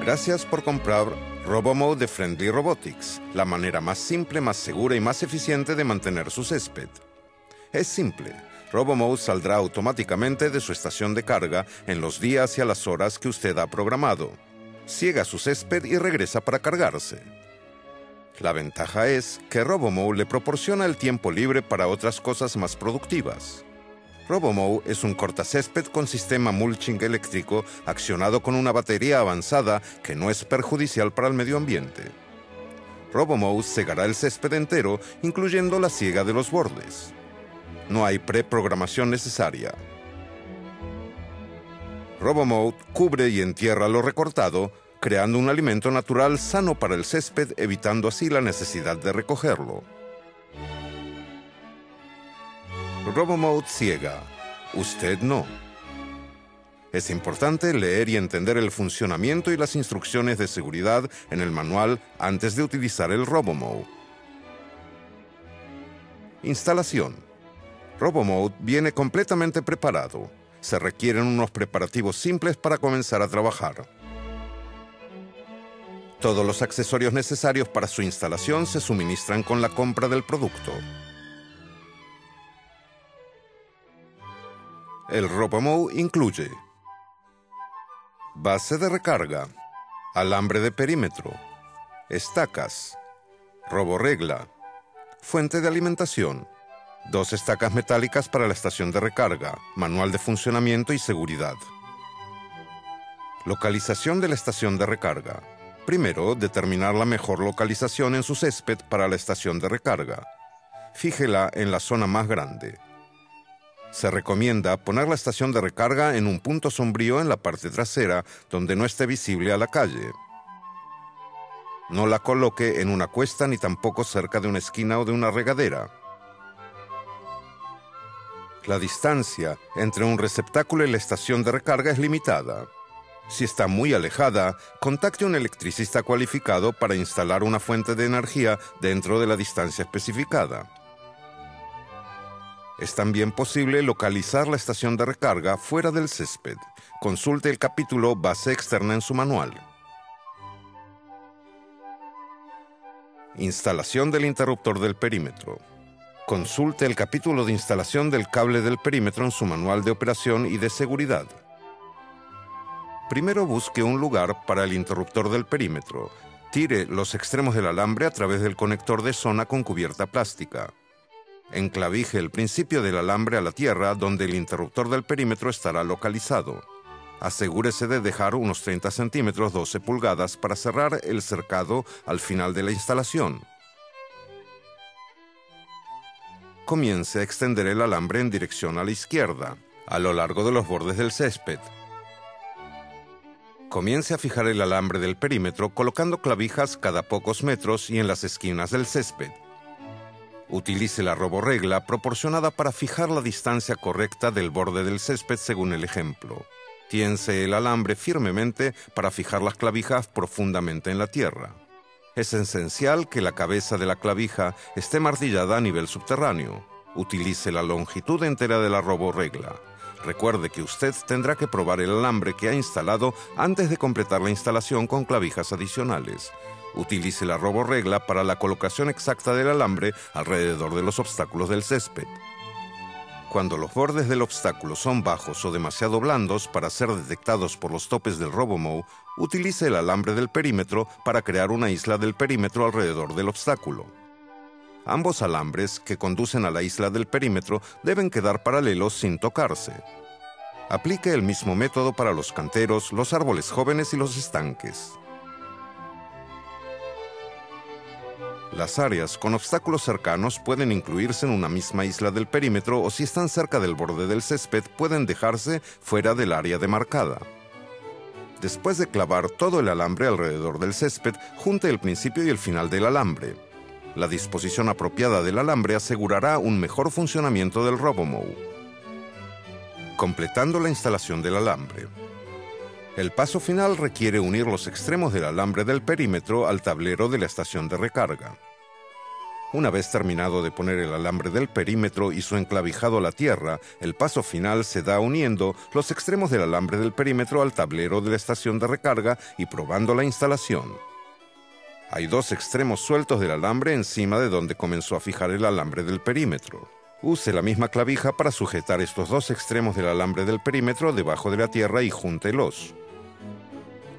Gracias por comprar RoboMow de Friendly Robotics, la manera más simple, más segura y más eficiente de mantener su césped. Es simple. RoboMow saldrá automáticamente de su estación de carga en los días y a las horas que usted ha programado. Ciega su césped y regresa para cargarse. La ventaja es que RoboMow le proporciona el tiempo libre para otras cosas más productivas. RoboMow es un cortacésped con sistema mulching eléctrico accionado con una batería avanzada que no es perjudicial para el medio ambiente. RoboMow segará el césped entero, incluyendo la siega de los bordes. No hay preprogramación necesaria. RoboMow cubre y entierra lo recortado, creando un alimento natural sano para el césped, evitando así la necesidad de recogerlo. RoboMow ciega. Usted no. Es importante leer y entender el funcionamiento y las instrucciones de seguridad en el manual antes de utilizar el RoboMow. Instalación. RoboMow viene completamente preparado. Se requieren unos preparativos simples para comenzar a trabajar. Todos los accesorios necesarios para su instalación se suministran con la compra del producto. El RoboMow incluye base de recarga, alambre de perímetro, estacas, roborregla, fuente de alimentación, 2 estacas metálicas para la estación de recarga, manual de funcionamiento y seguridad. Localización de la estación de recarga. Primero, determinar la mejor localización en su césped para la estación de recarga. Fíjela en la zona más grande. Se recomienda poner la estación de recarga en un punto sombrío en la parte trasera, donde no esté visible a la calle. No la coloque en una cuesta ni tampoco cerca de una esquina o de una regadera. La distancia entre un receptáculo y la estación de recarga es limitada. Si está muy alejada, contacte a un electricista cualificado para instalar una fuente de energía dentro de la distancia especificada. Es también posible localizar la estación de recarga fuera del césped. Consulte el capítulo Base externa en su manual. Instalación del interruptor del perímetro. Consulte el capítulo de instalación del cable del perímetro en su manual de operación y de seguridad. Primero busque un lugar para el interruptor del perímetro. Tire los extremos del alambre a través del conector de zona con cubierta plástica. Enclavije el principio del alambre a la tierra donde el interruptor del perímetro estará localizado. Asegúrese de dejar unos 30 centímetros 12 pulgadas para cerrar el cercado al final de la instalación. Comience a extender el alambre en dirección a la izquierda, a lo largo de los bordes del césped. Comience a fijar el alambre del perímetro colocando clavijas cada pocos metros y en las esquinas del césped. Utilice la roborregla proporcionada para fijar la distancia correcta del borde del césped según el ejemplo. Tiense el alambre firmemente para fijar las clavijas profundamente en la tierra. Es esencial que la cabeza de la clavija esté martillada a nivel subterráneo. Utilice la longitud entera de la roborregla. Recuerde que usted tendrá que probar el alambre que ha instalado antes de completar la instalación con clavijas adicionales. Utilice la roborregla para la colocación exacta del alambre alrededor de los obstáculos del césped. Cuando los bordes del obstáculo son bajos o demasiado blandos para ser detectados por los topes del RoboMow, utilice el alambre del perímetro para crear una isla del perímetro alrededor del obstáculo. Ambos alambres que conducen a la isla del perímetro deben quedar paralelos sin tocarse. Aplique el mismo método para los canteros, los árboles jóvenes y los estanques. Las áreas con obstáculos cercanos pueden incluirse en una misma isla del perímetro o si están cerca del borde del césped pueden dejarse fuera del área demarcada. Después de clavar todo el alambre alrededor del césped, junte el principio y el final del alambre. La disposición apropiada del alambre asegurará un mejor funcionamiento del RoboMow. Completando la instalación del alambre. El paso final requiere unir los extremos del alambre del perímetro al tablero de la estación de recarga. Una vez terminado de poner el alambre del perímetro y su enclavijado a la tierra, el paso final se da uniendo los extremos del alambre del perímetro al tablero de la estación de recarga y probando la instalación. Hay dos extremos sueltos del alambre encima de donde comenzó a fijar el alambre del perímetro. Use la misma clavija para sujetar estos dos extremos del alambre del perímetro debajo de la tierra y júntelos.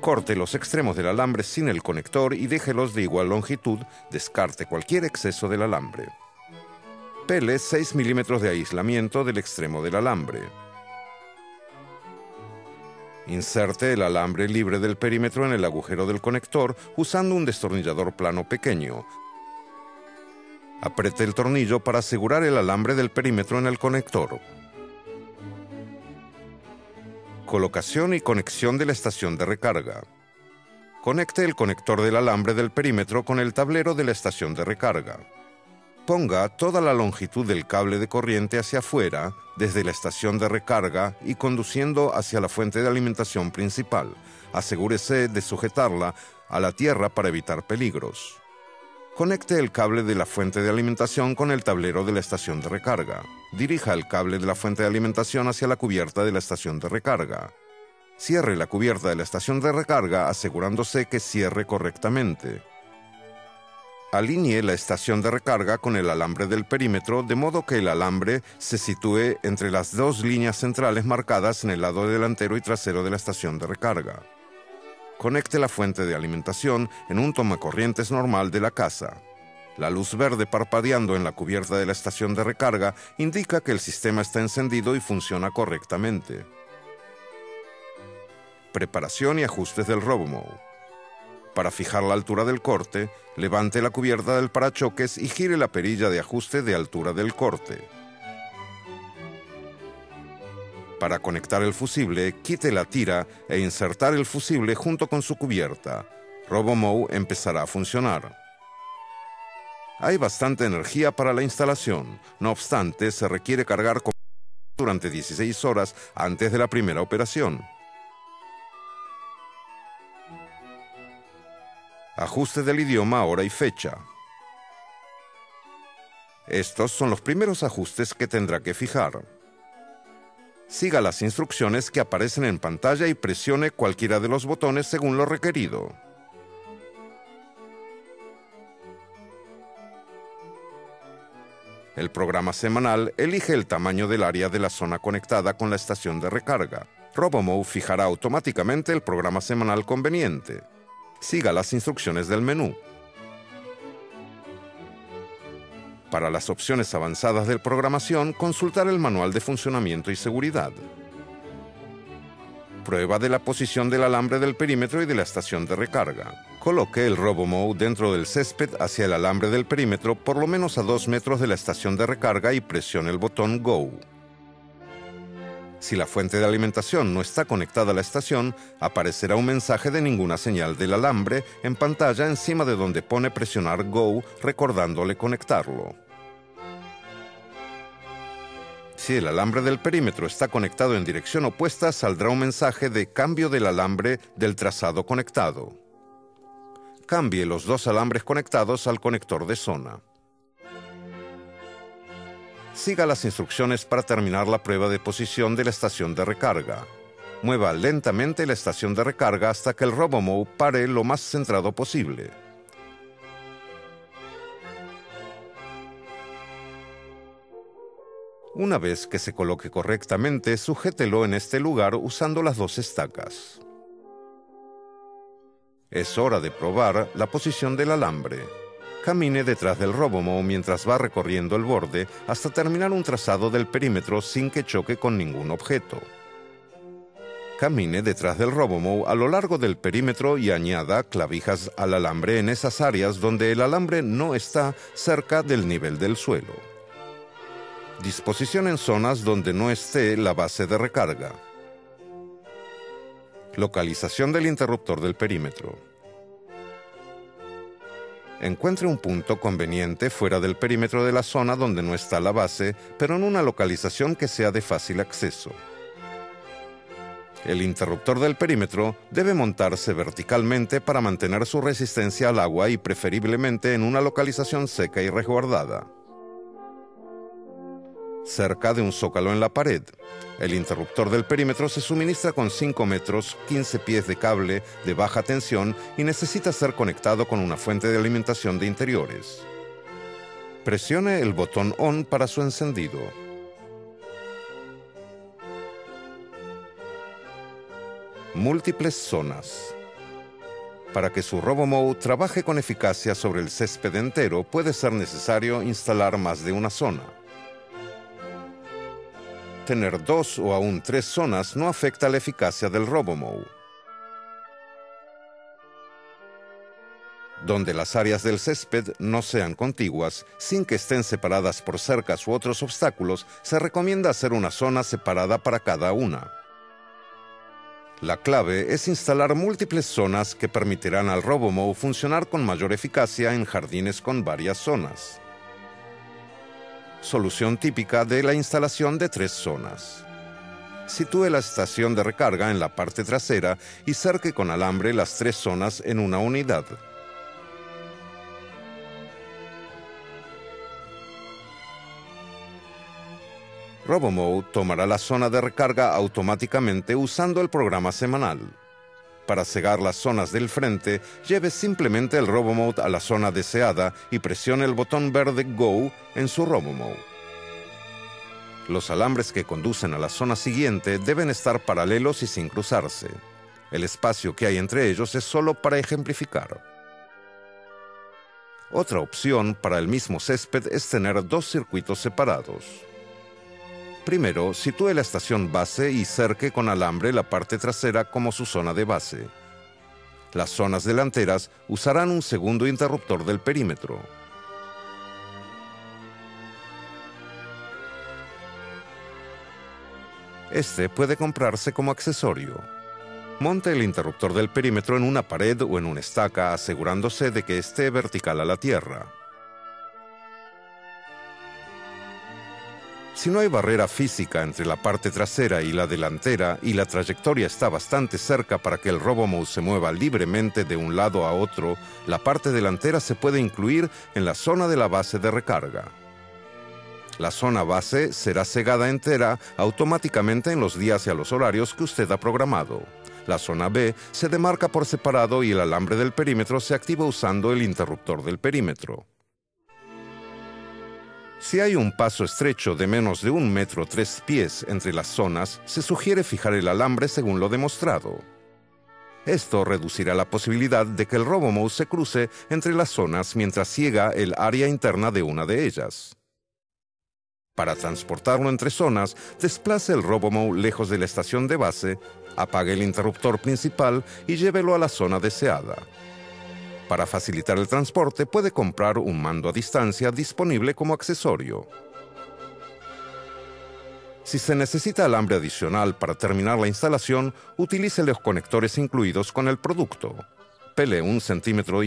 Corte los extremos del alambre sin el conector y déjelos de igual longitud, descarte cualquier exceso del alambre. Pele 6 milímetros de aislamiento del extremo del alambre. Inserte el alambre libre del perímetro en el agujero del conector usando un destornillador plano pequeño. Apriete el tornillo para asegurar el alambre del perímetro en el conector. Colocación y conexión de la estación de recarga. Conecte el conector del alambre del perímetro con el tablero de la estación de recarga. Ponga toda la longitud del cable de corriente hacia afuera, desde la estación de recarga y conduciendo hacia la fuente de alimentación principal. Asegúrese de sujetarla a la tierra para evitar peligros. Conecte el cable de la fuente de alimentación con el tablero de la estación de recarga. Dirija el cable de la fuente de alimentación hacia la cubierta de la estación de recarga. Cierre la cubierta de la estación de recarga asegurándose que cierre correctamente. Alinee la estación de recarga con el alambre del perímetro de modo que el alambre se sitúe entre las dos líneas centrales marcadas en el lado delantero y trasero de la estación de recarga. Conecte la fuente de alimentación en un tomacorrientes normal de la casa. La luz verde parpadeando en la cubierta de la estación de recarga indica que el sistema está encendido y funciona correctamente. Preparación y ajustes del RoboMow. Para fijar la altura del corte, levante la cubierta del parachoques y gire la perilla de ajuste de altura del corte. Para conectar el fusible, quite la tira e insertar el fusible junto con su cubierta. RoboMow empezará a funcionar. Hay bastante energía para la instalación. No obstante, se requiere cargar durante 16 horas antes de la primera operación. Ajuste del idioma, hora y fecha. Estos son los primeros ajustes que tendrá que fijar. Siga las instrucciones que aparecen en pantalla y presione cualquiera de los botones según lo requerido. El programa semanal elige el tamaño del área de la zona conectada con la estación de recarga. RoboMow fijará automáticamente el programa semanal conveniente. Siga las instrucciones del menú. Para las opciones avanzadas de programación, consultar el manual de funcionamiento y seguridad. Prueba de la posición del alambre del perímetro y de la estación de recarga. Coloque el RoboMow dentro del césped hacia el alambre del perímetro por lo menos a 2 metros de la estación de recarga y presione el botón Go. Si la fuente de alimentación no está conectada a la estación, aparecerá un mensaje de ninguna señal del alambre en pantalla encima de donde pone presionar Go, recordándole conectarlo. Si el alambre del perímetro está conectado en dirección opuesta, saldrá un mensaje de cambio del alambre del trazado conectado. Cambie los dos alambres conectados al conector de zona. Siga las instrucciones para terminar la prueba de posición de la estación de recarga. Mueva lentamente la estación de recarga hasta que el RoboMow pare lo más centrado posible. Una vez que se coloque correctamente, sujételo en este lugar usando las dos estacas. Es hora de probar la posición del alambre. Camine detrás del RoboMow mientras va recorriendo el borde hasta terminar un trazado del perímetro sin que choque con ningún objeto. Camine detrás del RoboMow a lo largo del perímetro y añada clavijas al alambre en esas áreas donde el alambre no está cerca del nivel del suelo. Disposición en zonas donde no esté la base de recarga. Localización del interruptor del perímetro. Encuentre un punto conveniente fuera del perímetro de la zona donde no está la base, pero en una localización que sea de fácil acceso. El interruptor del perímetro debe montarse verticalmente para mantener su resistencia al agua y preferiblemente en una localización seca y resguardada. Cerca de un zócalo en la pared. El interruptor del perímetro se suministra con 5 metros, 15 pies de cable de baja tensión y necesita ser conectado con una fuente de alimentación de interiores. Presione el botón ON para su encendido. Múltiples zonas. Para que su RoboMow trabaje con eficacia sobre el césped entero, puede ser necesario instalar más de una zona. Tener 2 o aún 3 zonas no afecta la eficacia del RoboMow. Donde las áreas del césped no sean contiguas, sin que estén separadas por cercas u otros obstáculos, se recomienda hacer una zona separada para cada una. La clave es instalar múltiples zonas que permitirán al RoboMow funcionar con mayor eficacia en jardines con varias zonas. Solución típica de la instalación de 3 zonas. Sitúe la estación de recarga en la parte trasera y cerque con alambre las 3 zonas en una unidad. RoboMow tomará la zona de recarga automáticamente usando el programa semanal. Para cegar las zonas del frente, lleve simplemente el RoboMow a la zona deseada y presione el botón verde Go en su RoboMow. Los alambres que conducen a la zona siguiente deben estar paralelos y sin cruzarse. El espacio que hay entre ellos es solo para ejemplificar. Otra opción para el mismo césped es tener 2 circuitos separados. Primero, sitúe la estación base y cerque con alambre la parte trasera como su zona de base. Las zonas delanteras usarán un segundo interruptor del perímetro. Este puede comprarse como accesorio. Monte el interruptor del perímetro en una pared o en una estaca, asegurándose de que esté vertical a la tierra. Si no hay barrera física entre la parte trasera y la delantera y la trayectoria está bastante cerca para que el RoboMow se mueva libremente de un lado a otro, la parte delantera se puede incluir en la zona de la base de recarga. La zona base será cegada entera automáticamente en los días y a los horarios que usted ha programado. La zona B se demarca por separado y el alambre del perímetro se activa usando el interruptor del perímetro. Si hay un paso estrecho de menos de 1 metro 3 pies entre las zonas, se sugiere fijar el alambre según lo demostrado. Esto reducirá la posibilidad de que el RoboMow se cruce entre las zonas mientras ciega el área interna de una de ellas. Para transportarlo entre zonas, desplace el RoboMow lejos de la estación de base, apague el interruptor principal y llévelo a la zona deseada. Para facilitar el transporte, puede comprar un mando a distancia disponible como accesorio. Si se necesita alambre adicional para terminar la instalación, utilice los conectores incluidos con el producto. Pele 1,5 centímetros,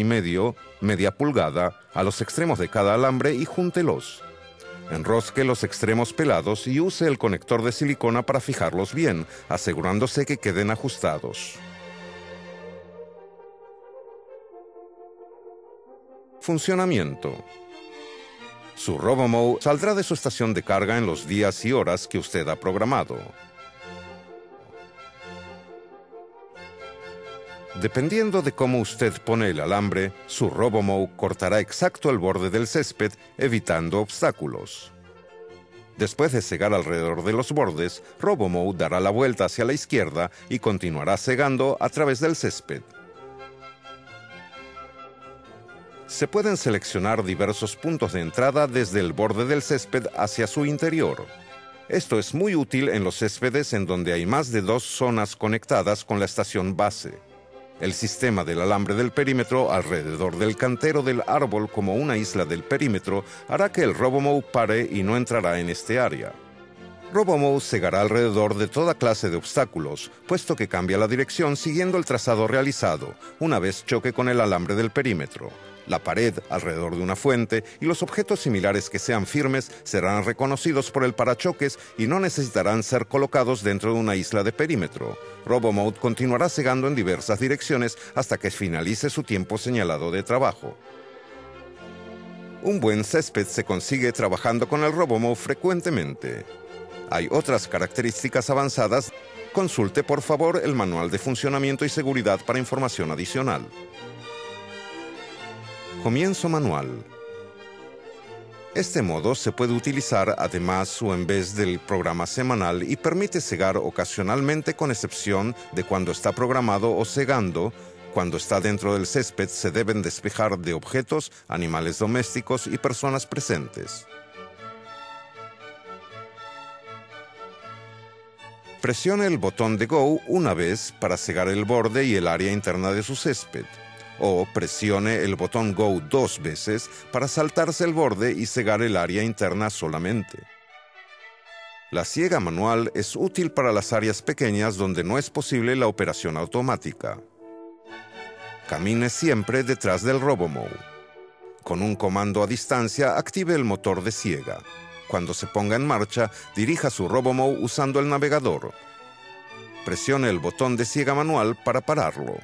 media pulgada, a los extremos de cada alambre y júntelos. Enrosque los extremos pelados y use el conector de silicona para fijarlos bien, asegurándose que queden ajustados. Funcionamiento. Su RoboMow saldrá de su estación de carga en los días y horas que usted ha programado. Dependiendo de cómo usted pone el alambre, su RoboMow cortará exacto el borde del césped, evitando obstáculos. Después de cegar alrededor de los bordes, RoboMow dará la vuelta hacia la izquierda y continuará cegando a través del césped. Se pueden seleccionar diversos puntos de entrada desde el borde del césped hacia su interior. Esto es muy útil en los céspedes en donde hay más de 2 zonas conectadas con la estación base. El sistema del alambre del perímetro alrededor del cantero del árbol como una isla del perímetro hará que el RoboMow pare y no entrará en este área. RoboMow cegará alrededor de toda clase de obstáculos, puesto que cambia la dirección siguiendo el trazado realizado, una vez choque con el alambre del perímetro. La pared alrededor de una fuente y los objetos similares que sean firmes serán reconocidos por el parachoques y no necesitarán ser colocados dentro de una isla de perímetro. RoboMow continuará cegando en diversas direcciones hasta que finalice su tiempo señalado de trabajo. Un buen césped se consigue trabajando con el RoboMow frecuentemente. Hay otras características avanzadas. Consulte por favor el manual de funcionamiento y seguridad para información adicional. Comienzo manual. Este modo se puede utilizar además o en vez del programa semanal y permite cegar ocasionalmente, con excepción de cuando está programado o cegando. Cuando está dentro del césped se deben despejar de objetos, animales domésticos y personas presentes. Presione el botón de Go una vez para cegar el borde y el área interna de su césped. O presione el botón Go 2 veces para saltarse el borde y cegar el área interna solamente. La siega manual es útil para las áreas pequeñas donde no es posible la operación automática. Camine siempre detrás del RoboMow. Con un comando a distancia, active el motor de siega. Cuando se ponga en marcha, dirija su RoboMow usando el navegador. Presione el botón de siega manual para pararlo.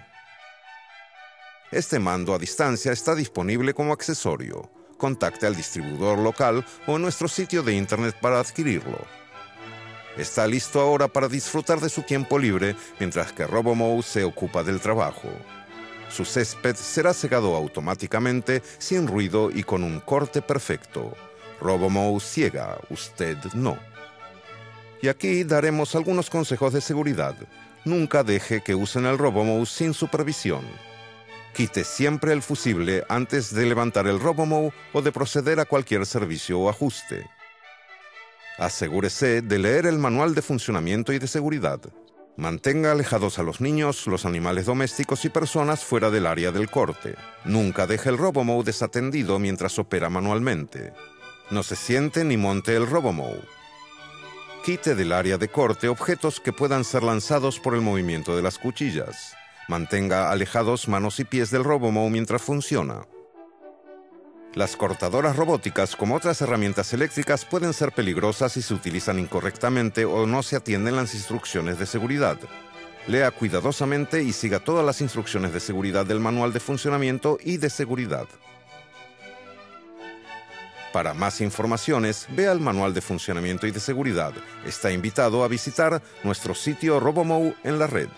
Este mando a distancia está disponible como accesorio. Contacte al distribuidor local o en nuestro sitio de internet para adquirirlo. Está listo ahora para disfrutar de su tiempo libre mientras que RoboMow se ocupa del trabajo. Su césped será cegado automáticamente, sin ruido y con un corte perfecto. RoboMow ciega, usted no. Y aquí daremos algunos consejos de seguridad. Nunca deje que usen el RoboMow sin supervisión. Quite siempre el fusible antes de levantar el RoboMow o de proceder a cualquier servicio o ajuste. Asegúrese de leer el manual de funcionamiento y de seguridad. Mantenga alejados a los niños, los animales domésticos y personas fuera del área del corte. Nunca deje el RoboMow desatendido mientras opera manualmente. No se siente ni monte el RoboMow. Quite del área de corte objetos que puedan ser lanzados por el movimiento de las cuchillas. Mantenga alejados manos y pies del RoboMow mientras funciona. Las cortadoras robóticas, como otras herramientas eléctricas, pueden ser peligrosas si se utilizan incorrectamente o no se atienden las instrucciones de seguridad. Lea cuidadosamente y siga todas las instrucciones de seguridad del manual de funcionamiento y de seguridad. Para más informaciones, vea el manual de funcionamiento y de seguridad. Está invitado a visitar nuestro sitio RoboMow en la red.